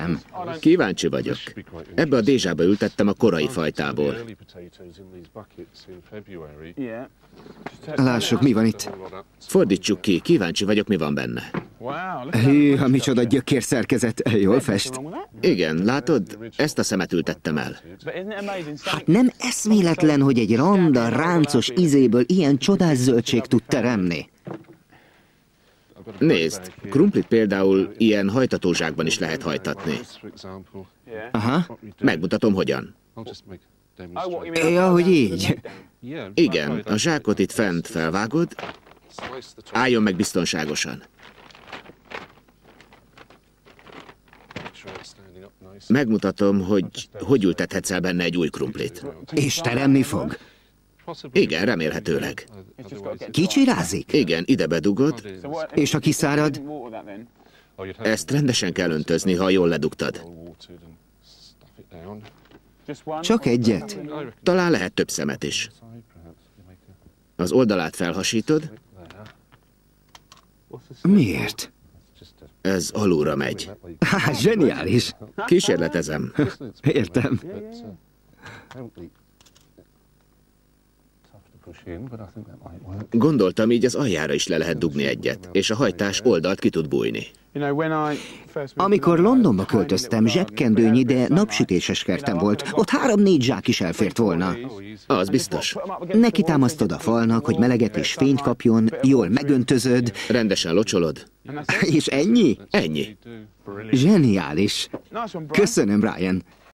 értem. Kíváncsi vagyok. Ebbe a dézsába ültettem a korai fajtából. Lássuk, mi van itt. Fordítsuk ki, kíváncsi vagyok, mi van benne. Hűha, micsoda gyökérszerkezet. Jól fest. Igen, látod? Ezt a szemet ültettem el. Hát nem eszméletlen, hogy egy randa, ráncos ízéből ilyen csodás zöldség tud teremni. Nézd, krumplit például ilyen hajtatózsákban is lehet hajtatni. Aha. Megmutatom, hogyan. Ja, hogy így. Igen, a zsákot itt fent felvágod, álljon meg biztonságosan. Megmutatom, hogy ültethetsz el benne egy új krumplit. És teremni fog? Igen, remélhetőleg. Kicsirázik? Igen, ide bedugod. És ha kiszárad? Ezt rendesen kell öntözni, ha jól ledugtad. Csak egyet? Talán lehet több szemet is. Az oldalát felhasítod. Miért? Ez alulra megy. Há, zseniális. Kísérletezem. Értem. Gondoltam, így az aljára is le lehet dugni egyet, és a hajtás oldalt ki tud bújni. Amikor Londonba költöztem, zsebkendőnyi, de napsütéses kertem volt. Ott 3-4 zsák is elfért volna. Az biztos. Neki támasztod a falnak, hogy meleget és fényt kapjon, jól megöntözöd. Rendesen locsolod. És ennyi? Ennyi. Zseniális. Köszönöm, Brian.